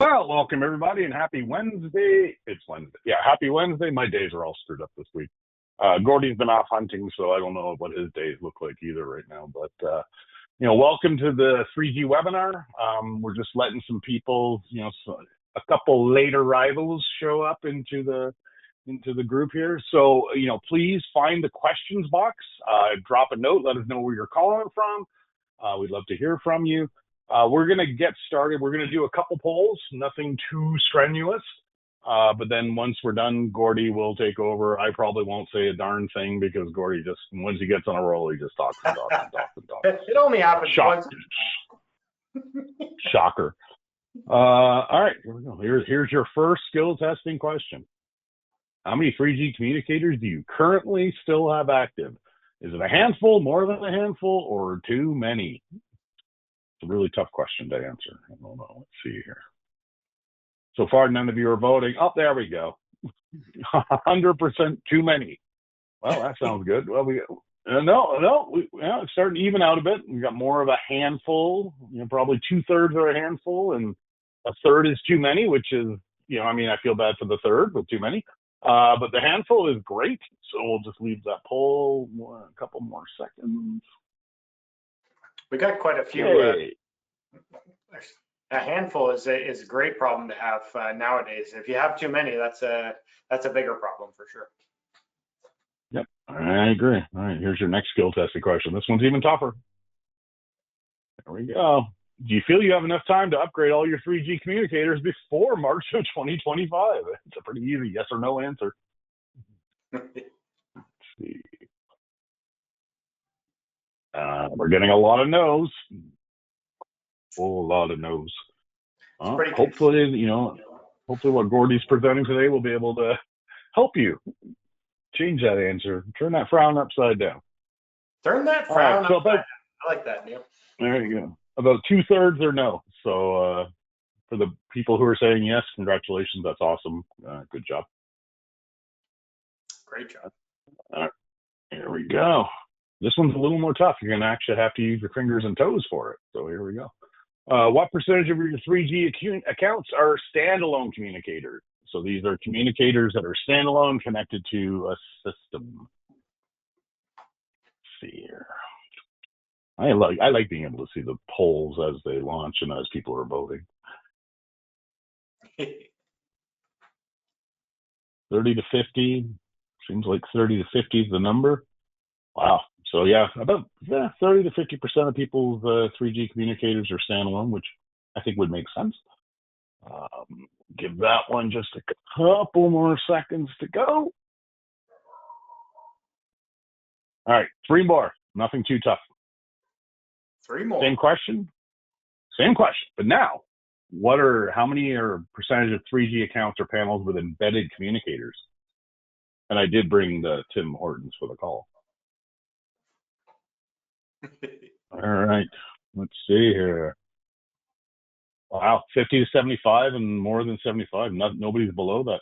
Well, welcome everybody and happy Wednesday. It's Wednesday. Yeah, happy Wednesday. My days are all screwed up this week. Gordy's been off hunting, so I don't know what his days look like either right now. But, welcome to the 3G webinar. We're just letting some people, a couple late arrivals show up into the group here. So, please find the questions box, drop a note, let us know where you're calling from. We'd love to hear from you. We're going to get started. We're going to do a couple polls, nothing too strenuous. But then once we're done, Gordy will take over. I probably won't say a darn thing because Gordy just, once he gets on a roll, he just talks and talks and talks and talks. It only happens once. Shocker. All right, here we go. Here's your first skill testing question. How many 3G communicators do you currently still have active? Is it a handful, more than a handful, or too many? It's a really tough question to answer. I don't know. Let's see here. So far, none of you are voting. Oh, there we go. 100% too many. Well, that sounds good. Well, it's starting to even out a bit. We got more of a handful. Probably 2/3 are a handful, and a third is too many, which is, I feel bad for the third, but too many. But the handful is great. So we'll just leave that poll a couple more seconds. We got quite a few. A handful is a great problem to have nowadays. If you have too many, that's a bigger problem for sure. Yep, I agree. All right, here's your next skill testing question. This one's even tougher. There we go. Do you feel you have enough time to upgrade all your 3G communicators before March of 2025? It's a pretty easy yes or no answer. Let's see. We're getting a lot of no's. Whole lot of no's. Hopefully, hopefully what Gordy's presenting today will be able to help you change that answer. Turn that frown upside down. Turn that frown upside down. I like that, Neil. There you go. About 2/3 are no. So for the people who are saying yes, congratulations. That's awesome. Good job. Great job. All right. Here we go. This one's a little more tough. You're going to actually have to use your fingers and toes for it. So here we go. What percentage of your 3G accounts are standalone communicators? So these are communicators that are standalone connected to a system. Let's see here. I like being able to see the polls as they launch and as people are voting. 30 to 50. Seems like 30 to 50 is the number. Wow. So yeah, about 30 to 50% of people's 3G communicators are standalone, which I think would make sense. Give that one just a couple more seconds to go. All right, 3 more. Nothing too tough. 3 more. Same question. But now, how many are percentage of 3G accounts or panels with embedded communicators? And I did bring the Tim Hortons for the call. All right, let's see here. Wow, 50 to 75 and more than 75. Nobody's below that.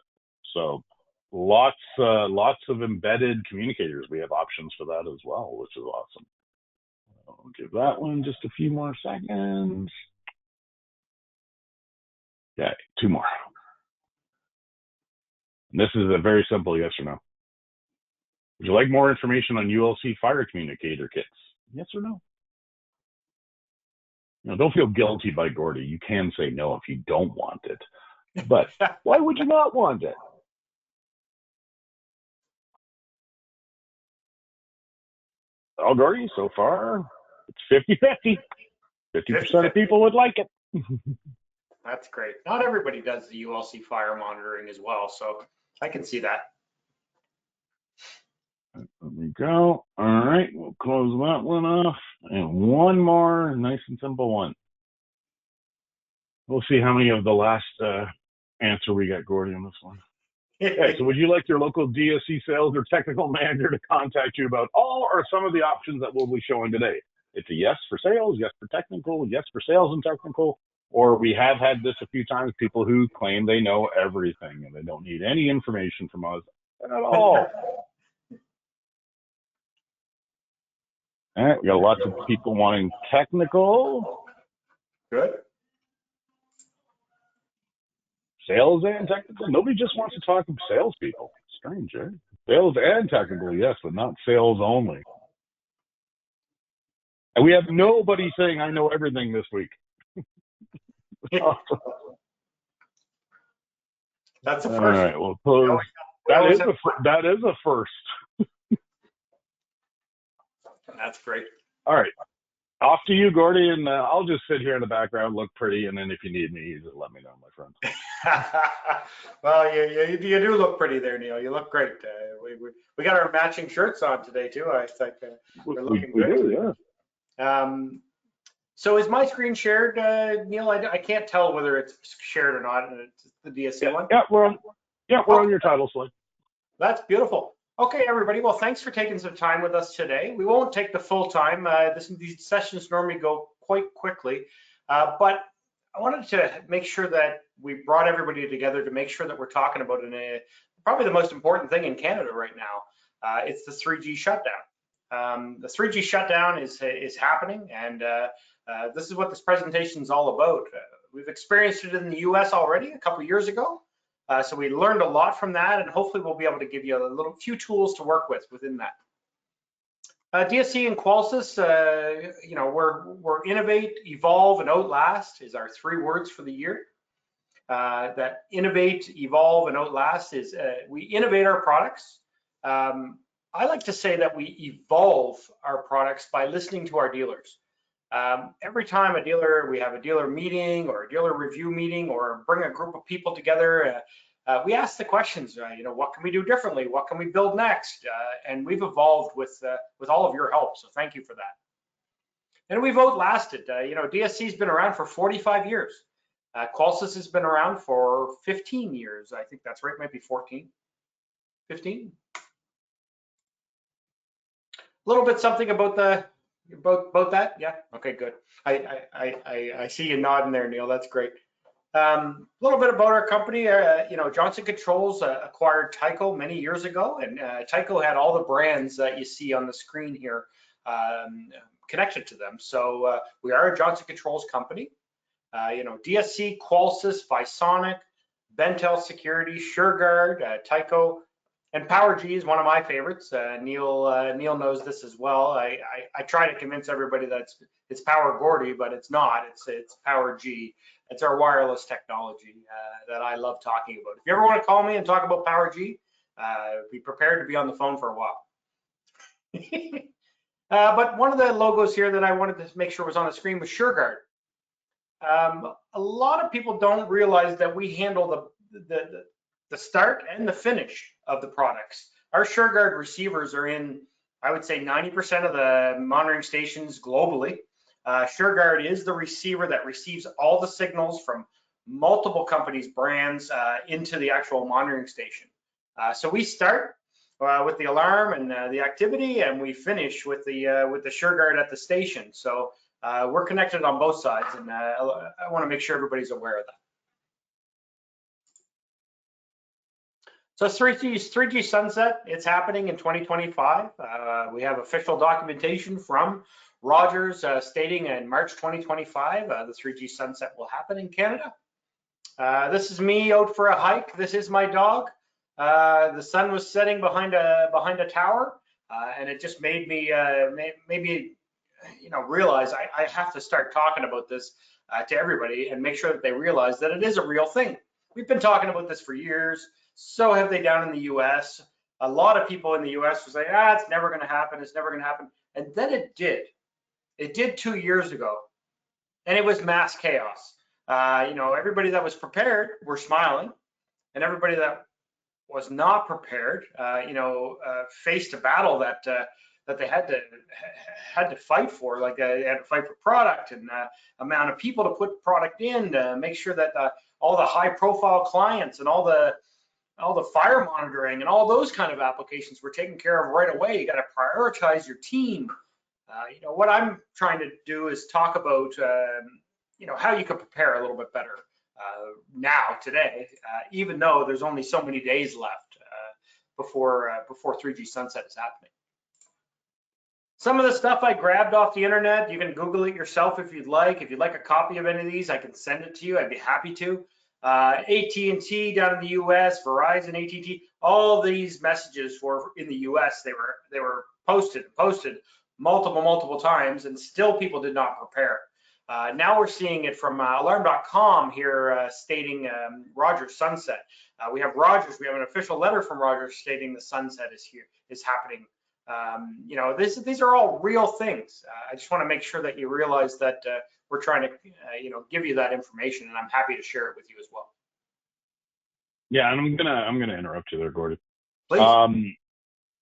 So lots of embedded communicators. We have options for that as well, which is awesome. I'll give that one just a few more seconds. Okay, 2 more. And this is a very simple yes or no. Would you like more information on ULC fire communicator kits? Yes or no? Don't feel guilty by Gordy. You can say no if you don't want it. But why would you not want it? Well, Gordy, so far, it's 50-50. 50% of people would like it. That's great. Not everybody does the ULC fire monitoring as well, so I can see that. Let me go. All right, we'll close that one off. And one more nice and simple one. We'll see how many of the last answer we got, Gordy, on this one. Okay, so would you like your local DSC sales or technical manager to contact you about all or some of the options that we'll be showing today? It's a yes for sales, yes for technical, yes for sales and technical, or we have had this a few times, people who claim they know everything and they don't need any information from us at all. All right, we got lots of people wanting technical. Good. Sales and technical. Nobody just wants to talk to salespeople. Strange, eh? Sales and technical, yes, but not sales only. And we have nobody saying, I know everything this week. That's a first. All right, well, close. That is a first. That's great. All right. Off to you, Gordy, and I'll just sit here in the background, look pretty, and then if you need me, you just let me know, my friend. Well, you do look pretty there, Neil. You look great. We got our matching shirts on today too. I think we're looking good. We do, yeah. So is my screen shared, Neil? I can't tell whether it's shared or not. It's the DSC one. Yeah, we're on your title slide. That's beautiful. Okay, everybody. Well, thanks for taking some time with us today. We won't take the full time. These sessions normally go quite quickly, but I wanted to make sure that we brought everybody together to make sure that we're talking about probably the most important thing in Canada right now. It's the 3G shutdown. The 3G shutdown is happening, and this is what this presentation is all about. We've experienced it in the US already a couple of years ago. So we learned a lot from that, and hopefully we'll be able to give you a few tools to work with within that. DSC and Qualsys, we're innovate, evolve, and outlast is our 3 words for the year. That innovate, evolve, and outlast is we innovate our products. I like to say that we evolve our products by listening to our dealers. Every time we have a dealer meeting or a dealer review meeting or bring a group of people together, we ask the questions, what can we do differently? What can we build next? And we've evolved with all of your help, so thank you for that. And we've outlasted. DSC's been around for 45 years. Qualsys has been around for 15 years. I think that's right, maybe 14, 15. A little bit something about that, yeah. Okay, good. I see you nodding there, Neil. That's great. A little bit about our company. Johnson Controls acquired Tyco many years ago, and Tyco had all the brands that you see on the screen here connected to them. So we are a Johnson Controls company. DSC, Qualsys, Visonic, Bentel Security, SureGuard, Tyco. And PowerG is one of my favorites. Neil knows this as well. I try to convince everybody that it's Power Gordy, but it's not. It's PowerG. It's our wireless technology that I love talking about. If you ever want to call me and talk about PowerG, be prepared to be on the phone for a while. But one of the logos here that I wanted to make sure was on the screen was SureGuard. A lot of people don't realize that we handle the start and the finish of the products. Our SureGuard receivers are in, I would say, 90% of the monitoring stations globally. SureGuard is the receiver that receives all the signals from multiple companies' brands into the actual monitoring station. So we start with the alarm and the activity, and we finish with the SureGuard at the station. So we're connected on both sides, and I want to make sure everybody's aware of that. So 3G sunset, it's happening in 2025. We have official documentation from Rogers stating in March 2025, the 3G sunset will happen in Canada. This is me out for a hike. This is my dog. The sun was setting behind a tower, and it just made me realize I have to start talking about this to everybody and make sure that they realize that it is a real thing. We've been talking about this for years. So have they down in the US. A lot of people in the US were saying, it's never going to happen. It's never going to happen. And then it did. It did 2 years ago. And it was mass chaos. Everybody that was prepared were smiling. And everybody that was not prepared, faced a battle that they had to fight for. Like they had to fight for product and amount of people to put product in to make sure that all the high profile clients and all the fire monitoring and all those kind of applications were taken care of right away. You got to prioritize your team. What I'm trying to do is talk about, how you can prepare a little bit better now, today, even though there's only so many days left before 3G sunset is happening. Some of the stuff I grabbed off the internet, you can Google it yourself if you'd like. If you'd like a copy of any of these, I can send it to you. I'd be happy to. AT&T down in the US, Verizon, AT&T, all these messages were in the US. They were posted multiple times, and still people did not prepare. Now we're seeing it from alarm.com here stating Rogers sunset. We have Rogers. We have an official letter from Rogers stating the sunset is happening. You know, these are all real things. I just want to make sure that you realize that we're trying to, you know, give you that information, and I'm happy to share it with you as well. Yeah, and I'm gonna interrupt you there, Gordy. Please.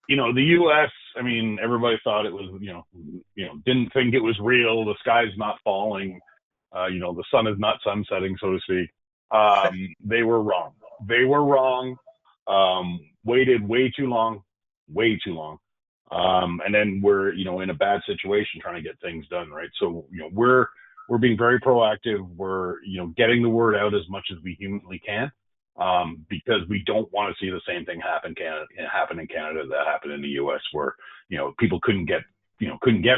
You know, the U.S. I mean, everybody thought it was, you know, didn't think it was real. The sky's not falling. You know, the sun is not sunsetting, so to speak. They were wrong. They were wrong. Waited way too long. And then we're, you know, in a bad situation trying to get things done, right? So, you know, we're being very proactive. We're, you know, getting the word out as much as we humanly can, because we don't want to see the same thing happen in Canada that happened in the U.S., where, you know, people couldn't get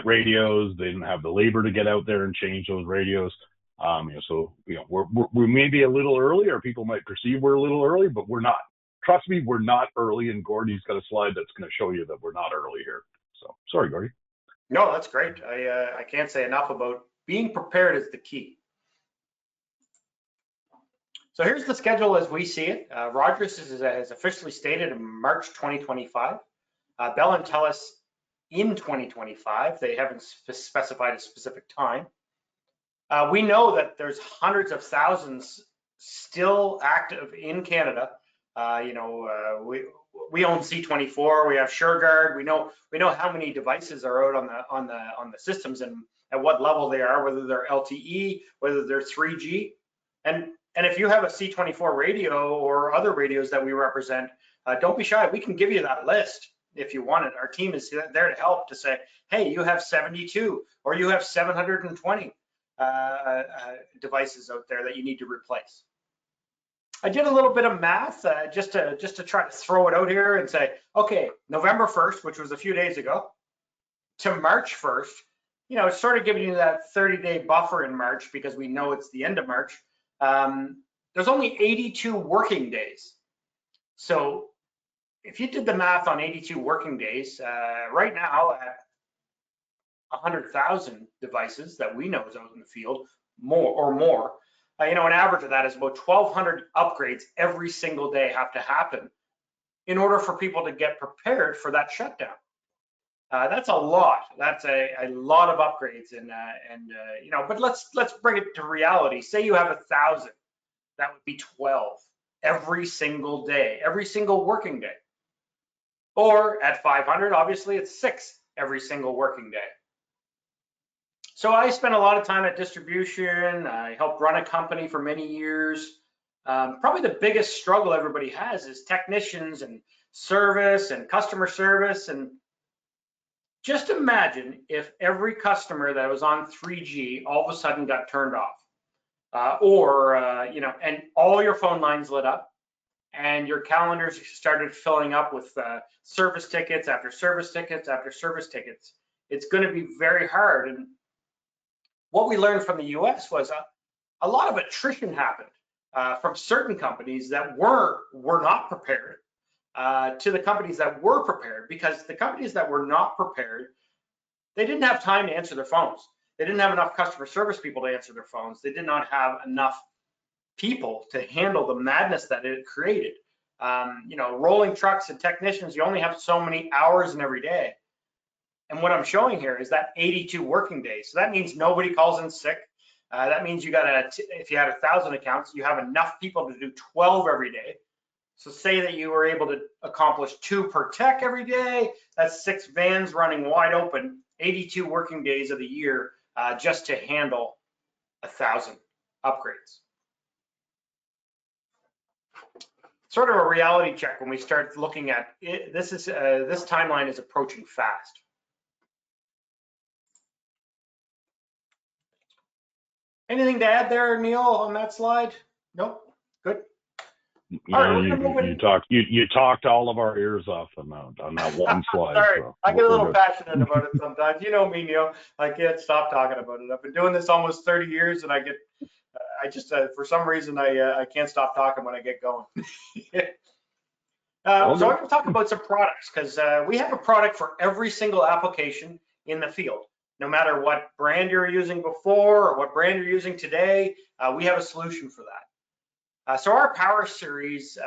radios. They didn't have the labor to get out there and change those radios. You know, so, you know, we may be a little early, or people might perceive we're a little early, but we're not. Trust me, we're not early, and Gordy's got a slide that's going to show you that we're not early here. So, sorry, Gordy. No, that's great. I can't say enough about being prepared is the key. So here's the schedule as we see it. Rogers has officially stated in March 2025. Bell and TELUS in 2025. They haven't specified a specific time. We know that there's hundreds of thousands still active in Canada. You know, we own C24. We have SureGuard. We know how many devices are out on the systems and at what level they are, whether they're LTE, whether they're 3G, and if you have a C24 radio or other radios that we represent, don't be shy. We can give you that list if you want it. Our team is there to help, to say, hey, you have 72 or you have 720 devices out there that you need to replace. I did a little bit of math just to try to throw it out here and say, okay, November 1st, which was a few days ago, to March 1st, you know, it's sort of giving you that 30-day buffer in March, because we know it's the end of March. There's only 82 working days. So if you did the math on 82 working days, right now at 100,000 devices that we know is out in the field, more, you know, an average of that is about 1,200 upgrades every single day have to happen in order for people to get prepared for that shutdown. That's a lot. That's a lot of upgrades, and you know. But let's bring it to reality. Say you have 1,000, that would be 12 every single day, every single working day. Or at 500, obviously, it's 6 every single working day. So I spent a lot of time at distribution. I helped run a company for many years. Probably the biggest struggle everybody has is technicians and service and customer service. And just imagine if every customer that was on 3G all of a sudden got turned off, you know, and all your phone lines lit up and your calendars started filling up with service tickets after service tickets after service tickets. It's going to be very hard. And what we learned from the US was a lot of attrition happened from certain companies that were not prepared to the companies that were prepared, because the companies that were not prepared, they didn't have time to answer their phones. They didn't have enough customer service people to answer their phones. They did not have enough people to handle the madness that it created. You know, rolling trucks and technicians, you only have so many hours in every day. And what I'm showing here is that 82 working days. So that means nobody calls in sick. That means you got if you had 1,000 accounts, you have enough people to do 12 every day. So say that you were able to accomplish 2 per tech every day. That's 6 vans running wide open, 82 working days of the year just to handle 1,000 upgrades. Sort of a reality check when we start looking at it. This timeline is approaching fast. Anything to add there, Neil, on that slide? Nope. Good. You talked all of our ears off on that one slide. Sorry, so I get a little passionate about it sometimes. You know me, Neil. I can't stop talking about it. I've been doing this almost 30 years, and I I just, for some reason, I can't stop talking when I get going. So I'm going to talk about some products because we have a product for every single application in the field. No matter what brand you're using before or what brand you're using today, we have a solution for that. So our Power Series,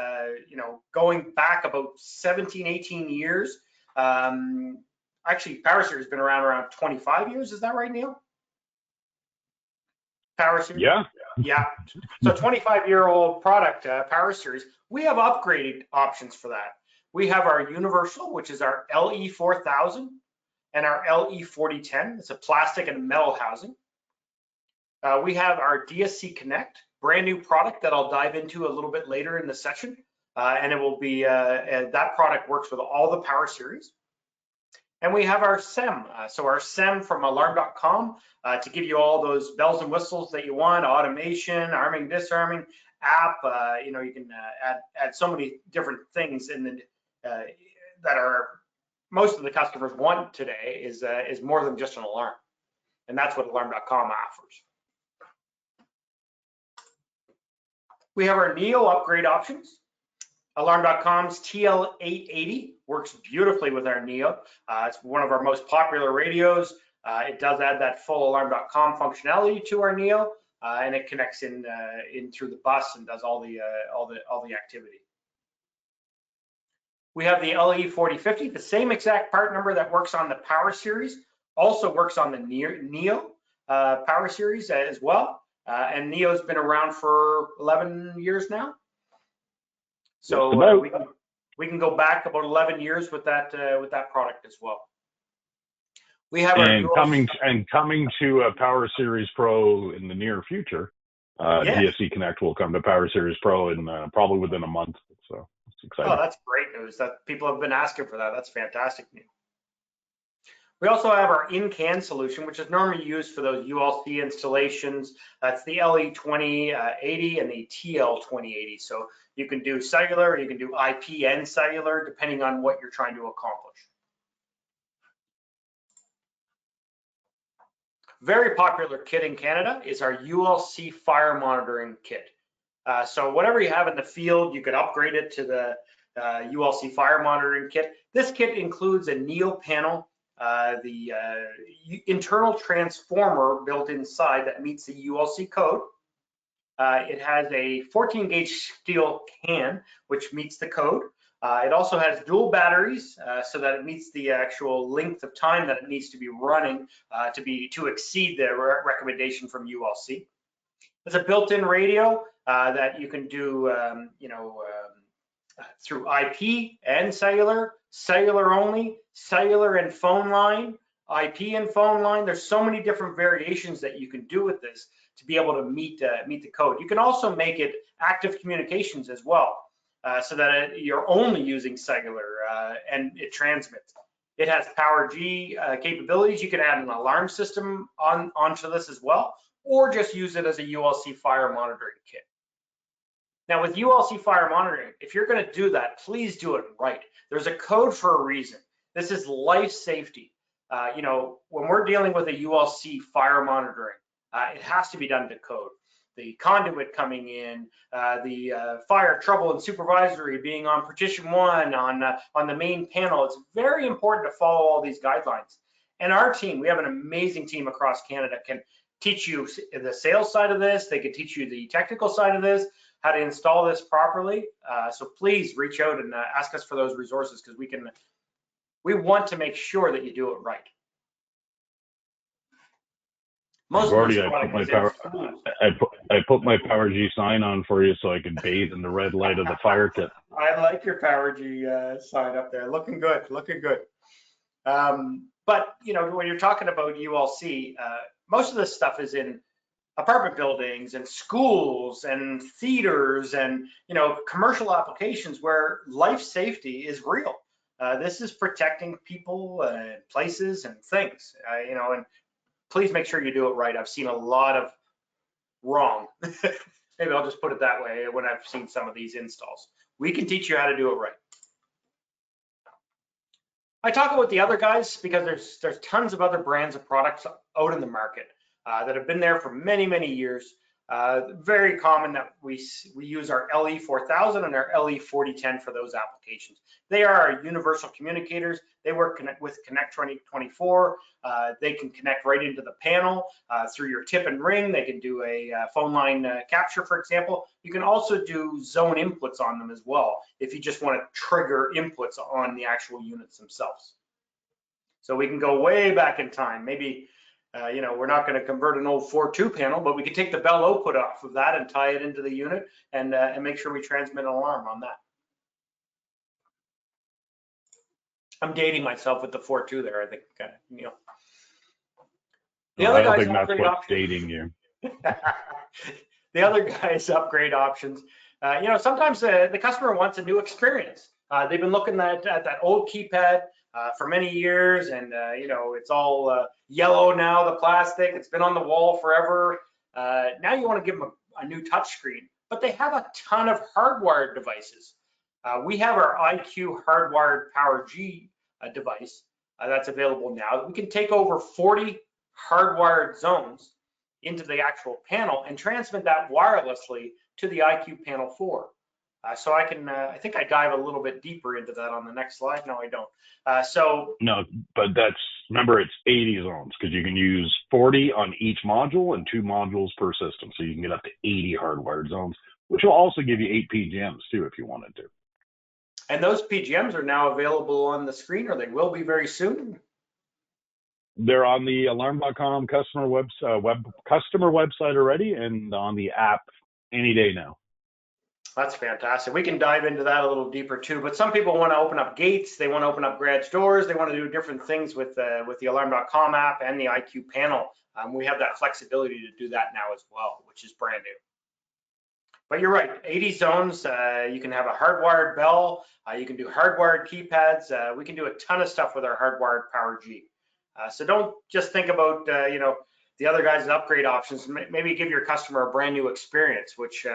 going back about 17, 18 years, actually Power Series has been around 25 years. Is that right, Neil? Power Series? Yeah. Yeah. So 25-year-old product, Power Series. We have upgraded options for that. We have our Universal, which is our LE4000, and our LE4010. It's a plastic and metal housing. We have our DSC Connect, brand new product that I'll dive into a little bit later in the session. And it will be, that product works with all the Power Series. And we have our SEM. So our SEM from alarm.com to give you all those bells and whistles that you want, automation, arming, disarming, app. You can add so many different things in the, that are most of the customers want today is more than just an alarm. And that's what alarm.com offers. We have our Neo upgrade options. Alarm.com's TL880 works beautifully with our Neo. It's one of our most popular radios. It does add that full alarm.com functionality to our Neo, and it connects in through the bus and does all the activity. We have the LE4050, the same exact part number that works on the Power Series, also works on the Neo Power Series as well. And Neo's been around for 11 years now. So we can go back about 11 years with that product as well. We have coming to a Power Series Pro in the near future. DSC Connect will come to Power Series Pro in probably within a month. So it's exciting. Oh, that's great news. That people have been asking for that. That's fantastic news. We also have our in-can solution, which is normally used for those ULC installations. That's the LE2080 and the TL2080. So you can do cellular, you can do IP and cellular, depending on what you're trying to accomplish. Very popular kit in Canada is our ULC fire monitoring kit. So whatever you have in the field, you could upgrade it to the ULC fire monitoring kit. This kit includes a Neo panel, the internal transformer built inside that meets the ULC code. It has a 14 gauge steel can, which meets the code. It also has dual batteries so that it meets the actual length of time that it needs to be running to exceed the recommendation from ULC. There's a built-in radio that you can do, through IP and cellular, cellular only, cellular and phone line, IP and phone line. There's so many different variations that you can do with this to be able to meet the code. You can also make it active communications as well, so that you're only using cellular and it transmits. It has Power G capabilities. You can add an alarm system onto this as well, or just use it as a ULC fire monitoring kit. Now with ULC fire monitoring, if you're going to do that, please do it right. There's a code for a reason. This is life safety. When we're dealing with a ULC fire monitoring, it has to be done to code. The conduit coming in, the fire trouble and supervisory being on partition 1 on the main panel. It's very important to follow all these guidelines. And our team, we have an amazing team across Canada, can teach you the sales side of this. They can teach you the technical side of this, how to install this properly. So please reach out and ask us for those resources, because we want to make sure that you do it right. I put my Power G sign on for you so I can bathe in the red light of the fire kit. I like your Power G sign up there. Looking good, looking good. But when you're talking about ULC, most of this stuff is in apartment buildings and schools and theaters and commercial applications where life safety is real. This is protecting people and places and things. And please make sure you do it right. I've seen a lot of wrong. Maybe I'll just put it that way when I've seen some of these installs. We can teach you how to do it right. I talk about the other guys because there's tons of other brands of products out in the market that have been there for many, many years. Very common that we use our LE4000 and our LE4010 for those applications. They are our universal communicators. They work with Connect 2024. They can connect right into the panel through your tip and ring. They can do a phone line capture, for example. You can also do zone inputs on them as well if you just want to trigger inputs on the actual units themselves. So we can go way back in time. Maybe we're not going to convert an old 4.2 panel, but we can take the bell output off of that and tie it into the unit and make sure we transmit an alarm on that. I'm dating myself with the 4.2 there, I think, Neil. The other guys upgrade options. Dating you. The other guys upgrade options. Sometimes the customer wants a new experience. They've been looking at that old keypad for many years, and it's all yellow now, the plastic. It's been on the wall forever. Now you want to give them a new touch screen, but they have a ton of hardwired devices. We have our IQ hardwired Power G device that's available now. We can take over 40 hardwired zones into the actual panel and transmit that wirelessly to the IQ Panel 4. So I can, I think I dive a little bit deeper into that on the next slide. No, I don't. No, but remember, it's 80 zones because you can use 40 on each module and 2 modules per system. So you can get up to 80 hardwired zones, which will also give you 8 PGMs too if you wanted to. And those PGMs are now available on the screen, or they will be very soon? They're on the alarm.com customer website already, and on the app any day now. That's fantastic. We can dive into that a little deeper too, but some people want to open up gates, they want to open up garage doors, they want to do different things with the alarm.com app and the IQ panel. We have that flexibility to do that now as well, which is brand new. But you're right, 80 zones, you can have a hardwired bell, you can do hardwired keypads, we can do a ton of stuff with our hardwired Power G. So don't just think about the other guys' upgrade options. Maybe give your customer a brand new experience, which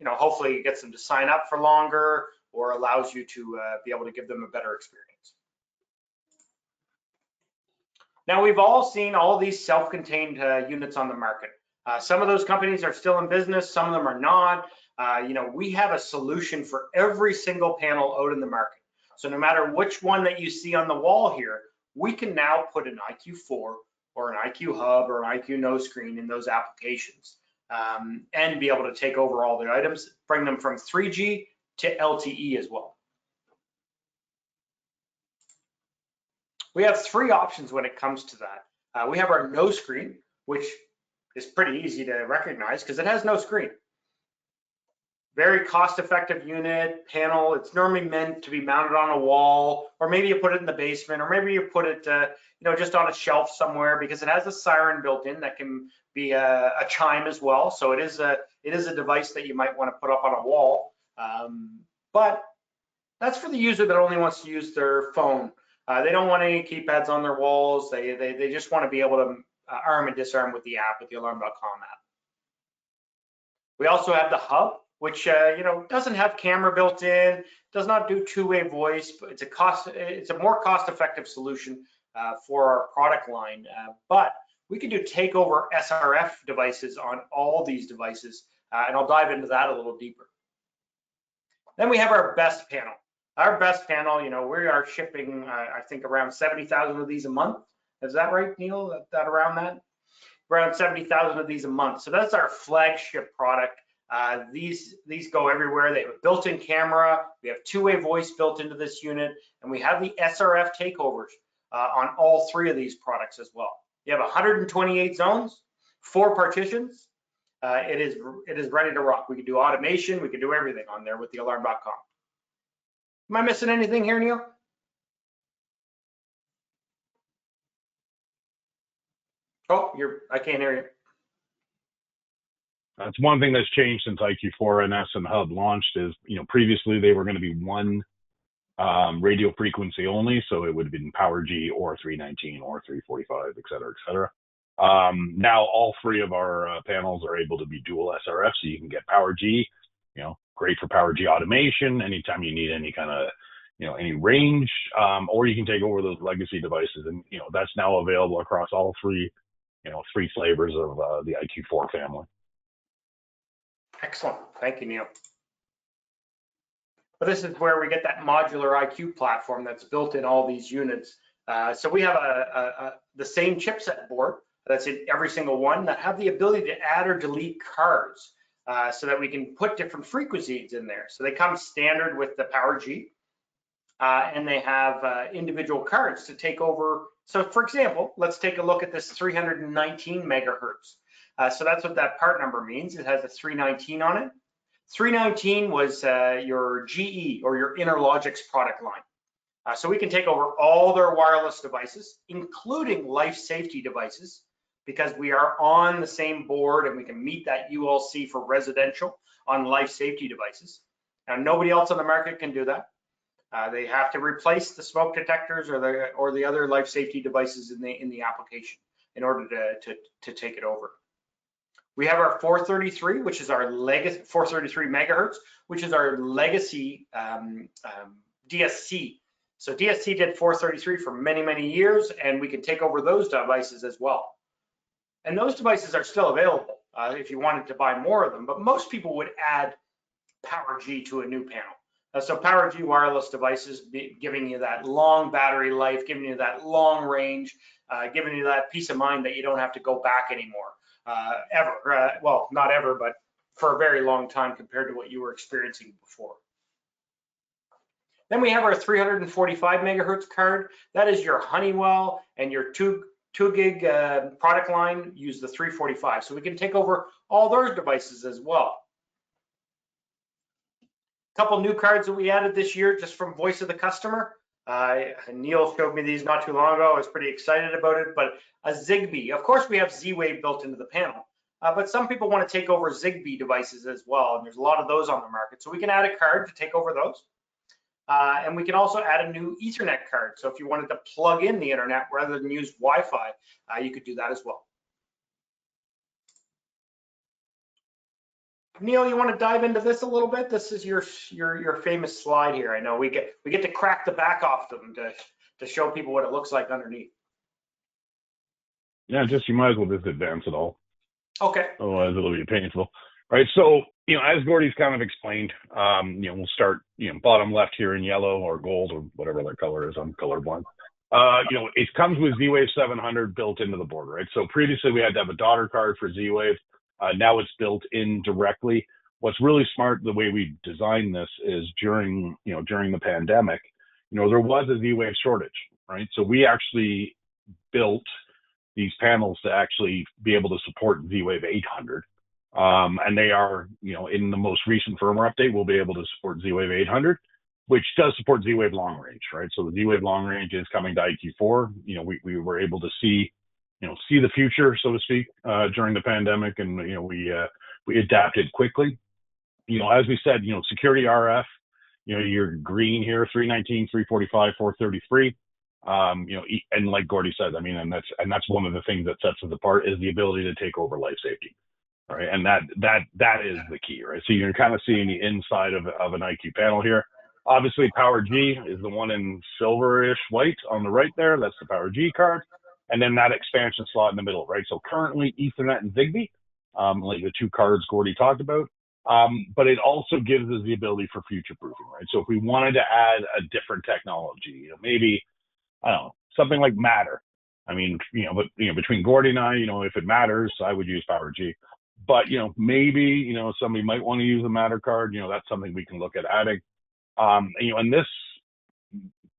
hopefully gets them to sign up for longer or allows you to be able to give them a better experience. Now, we've all seen all these self-contained units on the market. Some of those companies are still in business, some of them are not. We have a solution for every single panel out in the market. So no matter which one that you see on the wall here, we can now put an IQ4 or an IQ Hub or an IQ No Screen in those applications and be able to take over all the items, bring them from 3G to LTE as well. We have 3 options when it comes to that. We have our No Screen, which is pretty easy to recognize because it has no screen. Very cost-effective unit, panel. It's normally meant to be mounted on a wall, or maybe you put it in the basement, or maybe you put it, just on a shelf somewhere because it has a siren built in that can be a chime as well. So it is a device that you might want to put up on a wall. But that's for the user that only wants to use their phone. They don't want any keypads on their walls. They just want to be able to arm and disarm with the app, with the alarm.com app. We also have the Hub, which doesn't have camera built in, does not do two-way voice, but it's a more cost-effective solution for our product line. But we can do takeover SRF devices on all these devices, and I'll dive into that a little deeper. Then we have our best panel. Our best panel, we are shipping, I think, around 70,000 of these a month. Is that right, Neil? That around that? Around 70,000 of these a month. So that's our flagship product. These go everywhere. They have a built-in camera. We have two-way voice built into this unit, and we have the SRF takeovers on all 3 of these products as well. You have 128 zones, 4 partitions. It is ready to rock. We can do automation. We can do everything on there with the alarm.com. Am I missing anything here, Neil? Oh, I can't hear you. That's one thing that's changed since IQ4NS and Hub launched is, previously they were going to be one radio frequency only. So it would have been Power G or 319 or 345, et cetera, et cetera. Now all 3 of our panels are able to be dual SRF. So you can get Power G, great for Power G automation anytime you need any kind of, any range, or you can take over those legacy devices. And, that's now available across all 3, 3 flavors of the IQ4 family. Excellent. Thank you, Neil. But this is where we get that modular IQ platform that's built in all these units. So we have the same chipset board that's in every single one that have the ability to add or delete cards so that we can put different frequencies in there. So they come standard with the PowerG and they have individual cards to take over. So for example, let's take a look at this 319 megahertz. So that's what that part number means. It has a 319 on it. 319 was your GE or your Interlogix product line. So we can take over all their wireless devices, including life safety devices, because we are on the same board and we can meet that ULC for residential on life safety devices. Now, nobody else on the market can do that. They have to replace the smoke detectors or the other life safety devices in the application in order to take it over. We have our 433, which is our legacy 433 megahertz, which is our legacy DSC. So DSC did 433 for many, many years, and we can take over those devices as well. And those devices are still available if you wanted to buy more of them, but most people would add PowerG to a new panel. So PowerG wireless devices giving you that long battery life, giving you that long range, giving you that peace of mind that you don't have to go back anymore. Ever, well, not ever, but for a very long time compared to what you were experiencing before. Then we have our 345 megahertz card. That is your Honeywell and your 2 gig product line use the 345. So we can take over all those devices as well. A couple new cards that we added this year just from voice of the customer. Neil showed me these not too long ago. I was pretty excited about it, but a Zigbee. Of course, we have Z-Wave built into the panel, but some people want to take over Zigbee devices as well, and there's a lot of those on the market. So we can add a card to take over those. And we can also add a new Ethernet card. So if you wanted to plug in the internet rather than use Wi-Fi, you could do that as well. Neil, you want to dive into this a little bit? This is your famous slide here. I know we get to crack the back off them to show people what it looks like underneath. Yeah, just you might as well just advance it all. Okay. Otherwise it'll be painful. Right. So, as Gordy's kind of explained, we'll start, bottom left here in yellow or gold or whatever that color is. I'm colorblind. It comes with Z-Wave 700 built into the board, right? So previously we had to have a daughter card for Z-Wave. Now it's built in directly. What's really smart, the way we designed this is during the pandemic, there was a Z-Wave shortage, right? So we actually built these panels to actually be able to support Z-Wave 800. And they are, in the most recent firmware update, we'll be able to support Z-Wave 800, which does support Z-Wave long range, right? So the Z-Wave long range is coming to IQ4. We were able to see the future, so to speak, during the pandemic, and we adapted quickly. As we said, security RF, you're green here, 319, 345, 433. And like Gordy said, and that's one of the things that sets us apart is the ability to take over life safety, right? And that is the key, right? So you're kind of seeing the inside of an IQ panel here. Obviously, PowerG is the one in silverish white on the right there. That's the PowerG card. And then that expansion slot in the middle, right? So currently Ethernet and Zigbee, like the two cards Gordy talked about. But it also gives us the ability for future proofing, right? So if we wanted to add a different technology, maybe, I don't know, something like Matter. Between Gordy and I, if it matters, I would use PowerG. But, maybe, somebody might want to use a Matter card, that's something we can look at adding. And this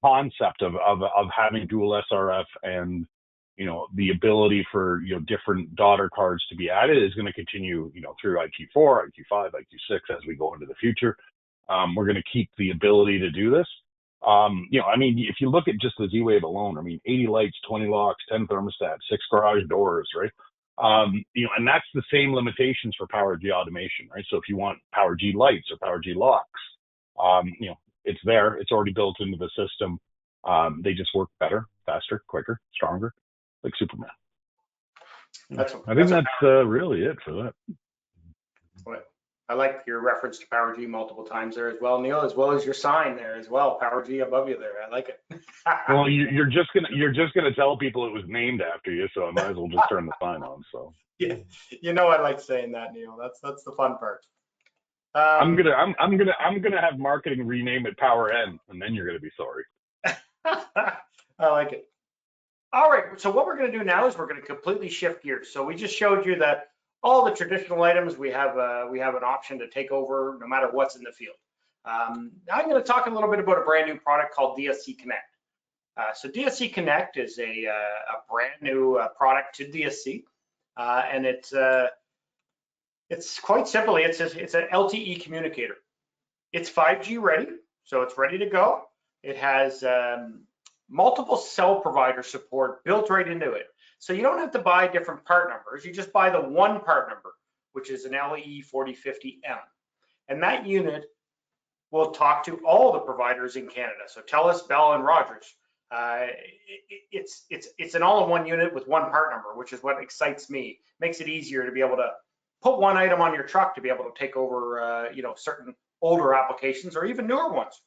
concept of having dual SRF and, the ability for, different daughter cards to be added is going to continue, through IQ4, IQ5, IQ6 as we go into the future. We're going to keep the ability to do this. If you look at just the Z-Wave alone, 80 lights, 20 locks, 10 thermostats, 6 garage doors, right? And that's the same limitations for PowerG automation, right? So if you want PowerG lights or PowerG locks, it's there. It's already built into the system. They just work better, faster, quicker, stronger, like Superman. I think that's really it for that. I like your reference to PowerG multiple times there as well, Neil, as well as your sign there as well, PowerG above you there. I like it. Well, you're just gonna tell people it was named after you, so I might as well just turn the sign on. So yeah, I like saying that, Neil. That's the fun part. I'm Um, gonna have marketing rename it Power N, and then you're gonna be sorry. I like it. All right, so what we're going to do now is we're going to completely shift gears. So we just showed you that all the traditional items we have an option to take over no matter what's in the field. Now I'm going to talk a little bit about a brand new product called DSC Connect. So DSC Connect is a brand new product to DSC, and it's quite simply it's an LTE communicator. It's 5G ready, so it's ready to go. It has multiple cell provider support built right into it. So you don't have to buy different part numbers. You just buy the one part number, which is an LE 4050M. And that unit will talk to all the providers in Canada. So TELUS, Bell, and Rogers. It's an all-in-one unit with one part number, which is what excites me. Makes it easier to be able to put one item on your truck to be able to take over certain older applications or even newer ones.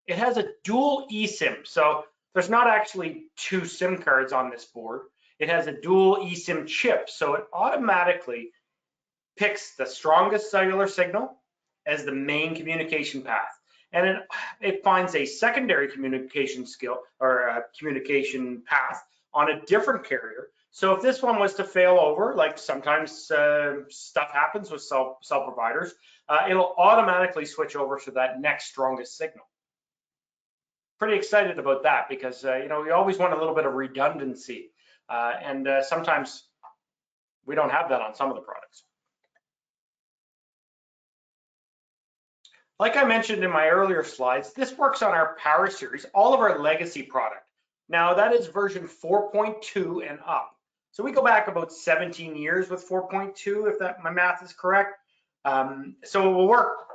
It has a dual eSIM, so there's not actually two SIM cards on this board. It has a dual eSIM chip, so it automatically picks the strongest cellular signal as the main communication path, and it finds a secondary communication communication path on a different carrier. So if this one was to fail over, like sometimes stuff happens with cell providers, it'll automatically switch over to that next strongest signal. Pretty excited about that because we always want a little bit of redundancy, and sometimes we don't have that on some of the products. Like I mentioned in my earlier slides, this works on our Power Series, all of our legacy product. Now that is version 4.2 and up. So we go back about 17 years with 4.2, if my math is correct. So it will work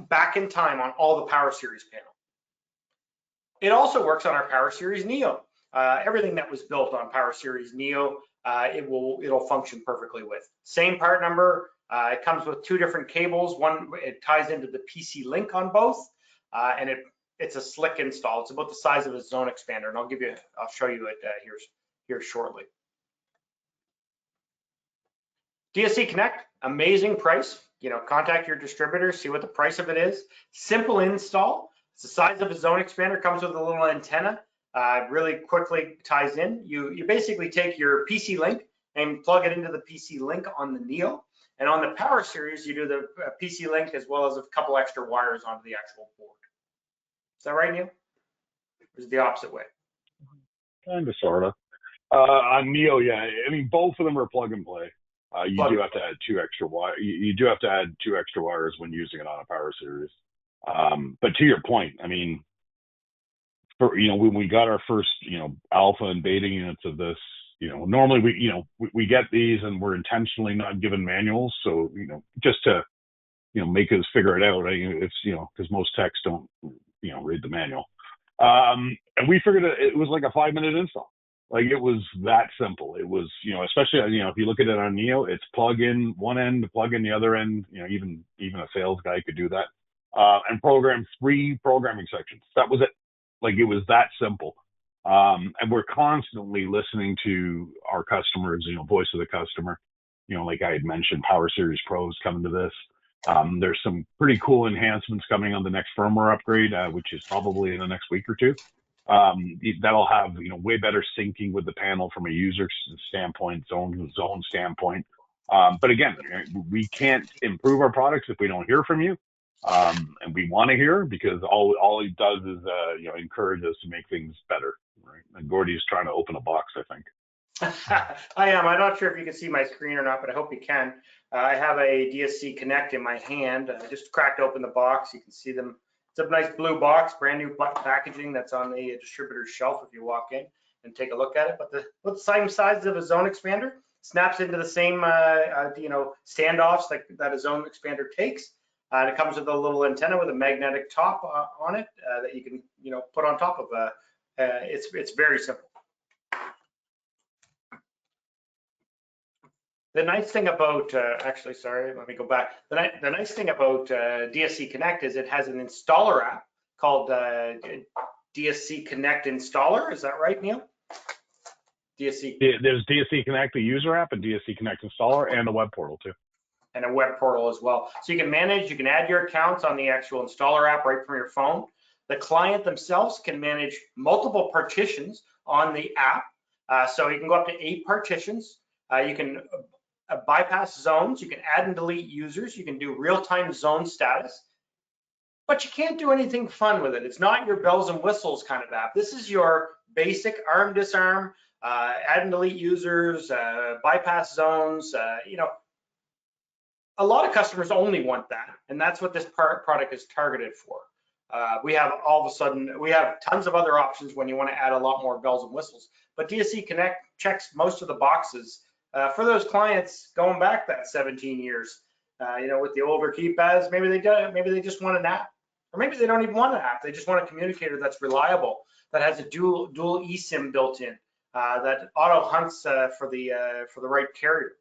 back in time on all the Power Series panel. It also works on our Power Series Neo. Everything that was built on Power Series Neo, it'll function perfectly with. Same part number. It comes with two different cables. One, it ties into the PC Link on both, and it's a slick install. It's about the size of a zone expander, and I'll show you it here shortly. DSC Connect, amazing price. Contact your distributor, see what the price of it is. Simple install. It's the size of a zone expander, comes with a little antenna, really quickly ties in. You basically take your PC Link and plug it into the PC Link on the Neo. And on the Power Series, you do the PC Link as well as a couple extra wires onto the actual board. Is that right, Neil? Or is it the opposite way? Kind of, sort of. On Neo, yeah. I mean, both of them are plug and play. You do have to add two extra wires. You do have to add two extra wires when using it on a Power Series. But to your point, I mean, when we got our first, alpha and beta units of this, normally we get these and we're intentionally not given manuals. So, just to, make us figure it out. It's, because most techs don't, read the manual. And we figured it was like a 5-minute install. Like it was that simple. It was, especially, if you look at it on Neo, it's plug in one end, plug in the other end. Even a sales guy could do that. And program 3 programming sections. That was it. Like it was that simple. And we're constantly listening to our customers, voice of the customer. Like I had mentioned, Power Series Pros coming to this. There's some pretty cool enhancements coming on the next firmware upgrade, which is probably in the next week or two. That'll have way better syncing with the panel from a user standpoint, zone standpoint. But again, we can't improve our products if we don't hear from you. And we want to hear, because all he does is encourage us to make things better, right? And Gordy's trying to open a box, I think. I am. I'm not sure if you can see my screen or not, but I hope you can. I have a DSC Connect in my hand. I just cracked open the box. You can see them. It's a nice blue box, brand new packaging that's on the distributor's shelf if you walk in and take a look at it. But the same size of a zone expander, snaps into the same standoffs that a zone expander takes. And it comes with a little antenna with a magnetic top on it that you can put on top of. It's very simple. The nice thing about, actually, sorry, let me go back. The nice thing about DSC Connect is it has an installer app called DSC Connect Installer. Is that right, Neil? DSC. There's DSC Connect, the user app, and DSC Connect Installer, and the web portal too. and a web portal as well. So you can manage, you can add your accounts on the actual installer app right from your phone. The client themselves can manage multiple partitions on the app. So you can go up to 8 partitions. You can bypass zones. You can add and delete users. You can do real-time zone status. But you can't do anything fun with it. It's not your bells and whistles kind of app. This is your basic arm, disarm, add and delete users, bypass zones. You know, a lot of customers only want that, and that's what this product is targeted for. We have all of a sudden, we have tons of other options when you want to add a lot more bells and whistles, but DSC Connect checks most of the boxes for those clients going back that 17 years. You know, with the older keypads, maybe they just want an app, or maybe they don't even want an app. They just want a communicator that's reliable, that has a dual eSIM built in, that auto hunts for the right carrier.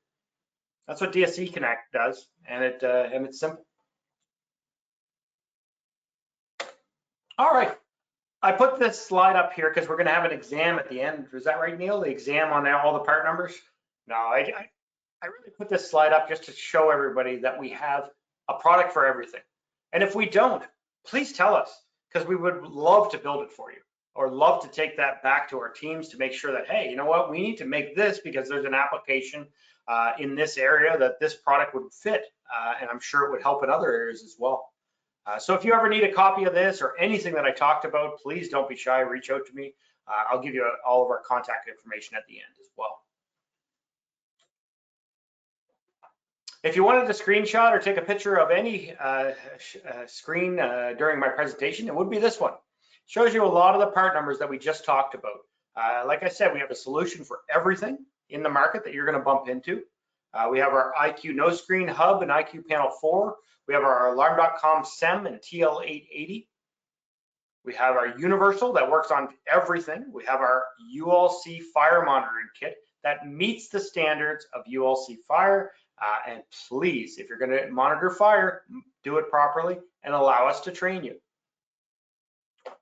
That's what DSC Connect does, and it's simple. All right, I put this slide up here because we're going to have an exam at the end. Is that right, Neil? The exam on all the part numbers? No, I really put this slide up just to show everybody that we have a product for everything. And if we don't, please tell us, because we would love to build it for you, or love to take that back to our teams to make sure that, hey, you know what, we need to make this because there's an application in this area that this product would fit, and I'm sure it would help in other areas as well. So if you ever need a copy of this or anything that I talked about, please don't be shy, reach out to me. I'll give you all of our contact information at the end as well. If you wanted to screenshot or take a picture of any screen during my presentation, it would be this one. Shows you a lot of the part numbers that we just talked about. Like I said, we have a solution for everything in the market that you're going to bump into. We have our IQ No Screen Hub and IQ Panel 4. We have our Alarm.com SEM and TL880. We have our Universal that works on everything. We have our ULC Fire Monitoring Kit that meets the standards of ULC Fire. And please, if you're going to monitor fire, do it properly and allow us to train you.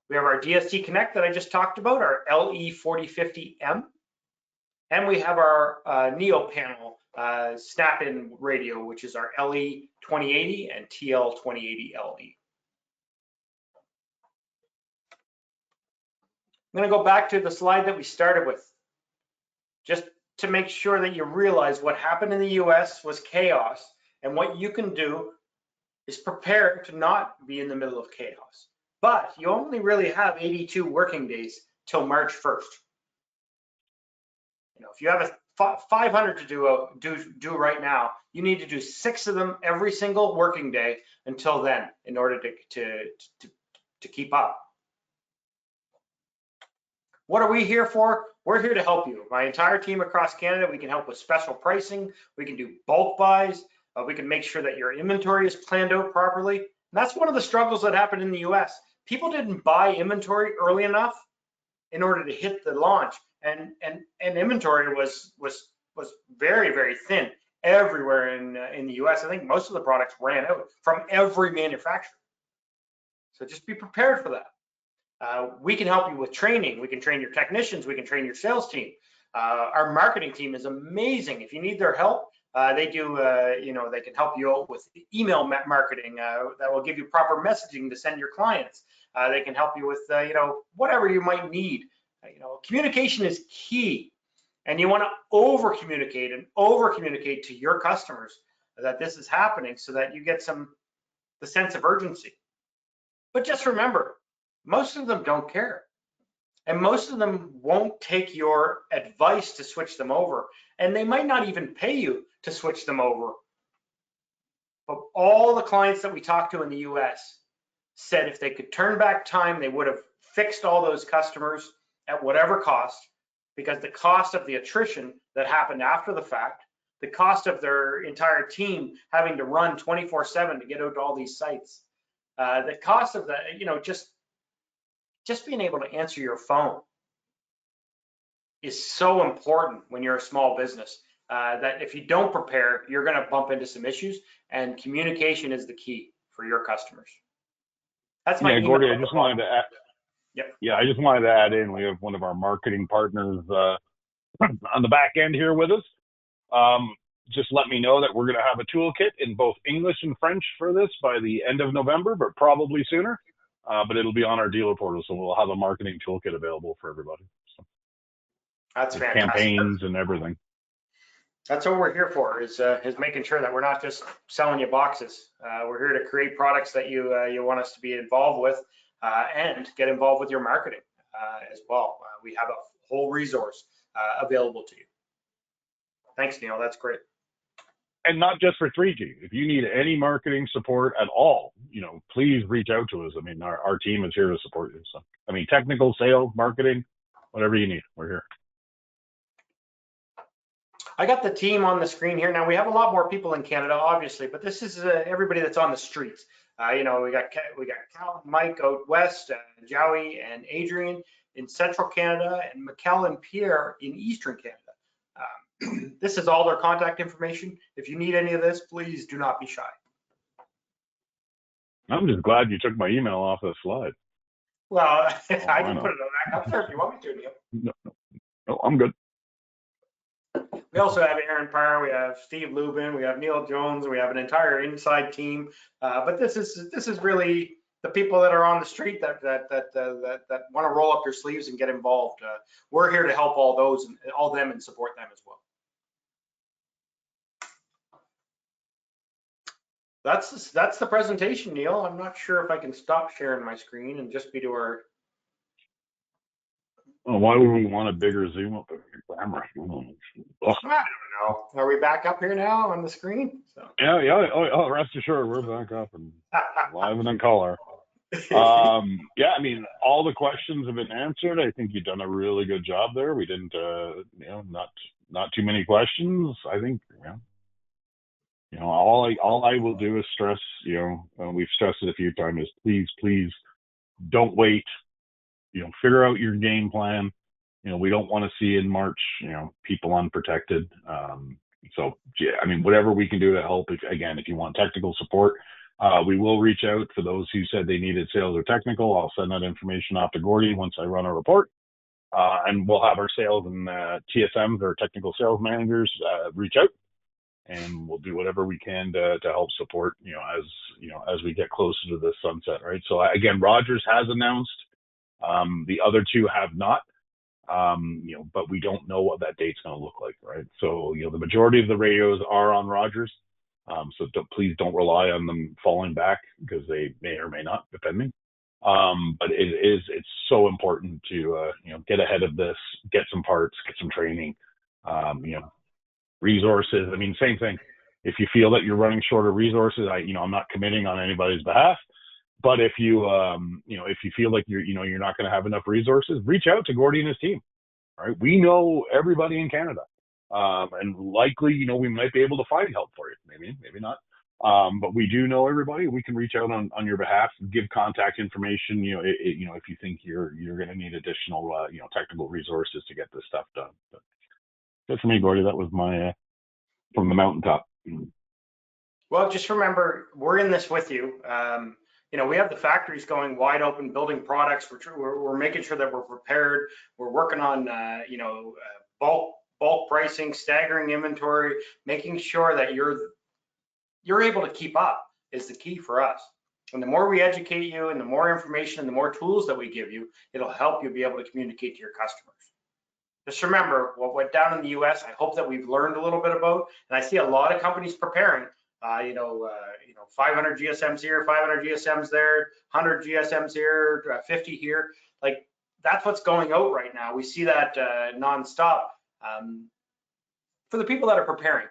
We have our DSC Connect that I just talked about, our LE4050M. And we have our Neo panel snap-in radio, which is our LE2080 and TL2080LE. I'm going to go back to the slide that we started with, just to make sure that you realize what happened in the US was chaos, and what you can do is prepare to not be in the middle of chaos. But you only really have 82 working days till March 1st. You know, if you have a 500 to do right now, you need to do 6 of them every single working day until then, in order to keep up. What are we here for? We're here to help you. My entire team across Canada, we can help with special pricing. We can do bulk buys. We can make sure that your inventory is planned out properly. And that's one of the struggles that happened in the US. People didn't buy inventory early enough in order to hit the launch. And inventory was very, very thin everywhere in the US. I think most of the products ran out from every manufacturer. So just be prepared for that. We can help you with training. We can train your technicians. We can train your sales team. Our marketing team is amazing. If you need their help, they do. You know, they can help you out with email marketing that will give you proper messaging to send your clients. They can help you with you know, whatever you might need. You know, communication is key, and you want to over communicate to your customers that this is happening, so that you get the sense of urgency. But just remember, most of them don't care, and most of them won't take your advice to switch them over, and they might not even pay you to switch them over. But all the clients that we talked to in the US said if they could turn back time, they would have fixed all those customers at whatever cost, because the cost of the attrition that happened after the fact, the cost of their entire team having to run 24/7 to get out to all these sites, the cost of the, you know, just being able to answer your phone is so important when you're a small business, that if you don't prepare, you're going to bump into some issues, and communication is the key for your customers. That's my email. Gordy, I just wanted to add. Yep. Yeah, I just wanted to add in, we have one of our marketing partners on the back end here with us. just let me know that we're going to have a toolkit in both English and French for this by the end of November, but probably sooner. But it'll be on our dealer portal, so we'll have a marketing toolkit available for everybody. So, That's with fantastic. campaigns and everything. That's what we're here for, is making sure that we're not just selling you boxes. We're here to create products that you want us to be involved with, and get involved with your marketing as well. We have a whole resource available to you. Thanks, Neil. That's great. And not just for 3G. If you need any marketing support at all, please reach out to us. I mean, our team is here to support you. So, I mean, technical, sales, marketing, whatever you need, we're here. I got the team on the screen here. Now, we have a lot more people in Canada, obviously, but this is everybody that's on the streets. We got Cal and Mike out west, Joey and Adrian in central Canada, and Mikel and Pierre in eastern Canada. This is all their contact information. If you need any of this, please do not be shy. I'm just glad you took my email off the slide. Well, I can put it back up there if you want me to, Neil. No, I'm good. We also have Aaron Parr, we have Steve Lubin, we have Neil Jones, we have an entire inside team. But this is really the people that are on the street that want to roll up their sleeves and get involved. We're here to help all them and support them as well. That's the presentation, Neil. I'm not sure if I can stop sharing my screen and just be to our. Well, why would we want a bigger zoom up of your camera? I don't know. Are we back up here now on the screen? So. Yeah. Oh, rest assured, we're back up and live and in color. Yeah, I mean, all the questions have been answered. I think you've done a really good job there. We didn't, not too many questions. I think, all I will do is stress, we've stressed it a few times, is please don't wait. Figure out your game plan. We don't want to see in March, people unprotected. So, yeah, I mean, whatever we can do to help. If you want technical support, we will reach out for those who said they needed sales or technical. I'll send that information off to Gordy once I run a report. And we'll have our sales and TSMs, or technical sales managers, reach out, and we'll do whatever we can to help support, as we get closer to the sunset, right? So again, Rogers has announced. The other two have not, but we don't know what that date's going to look like, right? So, the majority of the radios are on Rogers. So please don't rely on them falling back, because they may or may not, depending. But it's so important to, get ahead of this, get some parts, get some training, resources. I mean, same thing. If you feel that you're running short of resources, I'm not committing on anybody's behalf. But if you feel like you're not going to have enough resources, reach out to Gordy and his team. Right? We know everybody in Canada, and likely, we might be able to find help for you. Maybe not. But we do know everybody. We can reach out on your behalf, give contact information. If you think you're going to need additional, technical resources to get this stuff done. But good for me, Gordy. That was my from the mountaintop. Well, just remember, we're in this with you. We have the factories going wide open, building products. We're making sure that we're prepared. We're working on, bulk pricing, staggering inventory, making sure that you're able to keep up is the key for us. And the more we educate you, and the more information and the more tools that we give you, it'll help you be able to communicate to your customers. Just remember what went down in the US, I hope that we've learned a little bit about, and I see a lot of companies preparing. 500 GSMs here, 500 GSMs there, 100 GSMs here, 50 here. Like, that's what's going out right now. We see that nonstop. For the people that are preparing,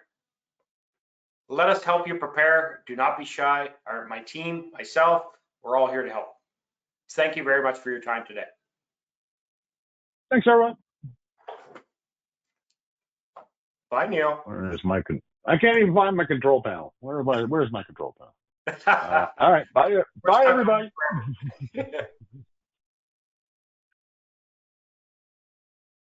let us help you prepare. Do not be shy. My team, myself, we're all here to help. Thank you very much for your time today. Thanks, everyone. Bye, Neil. I can't even find my control panel. Where's my control panel? All right. Bye, everybody.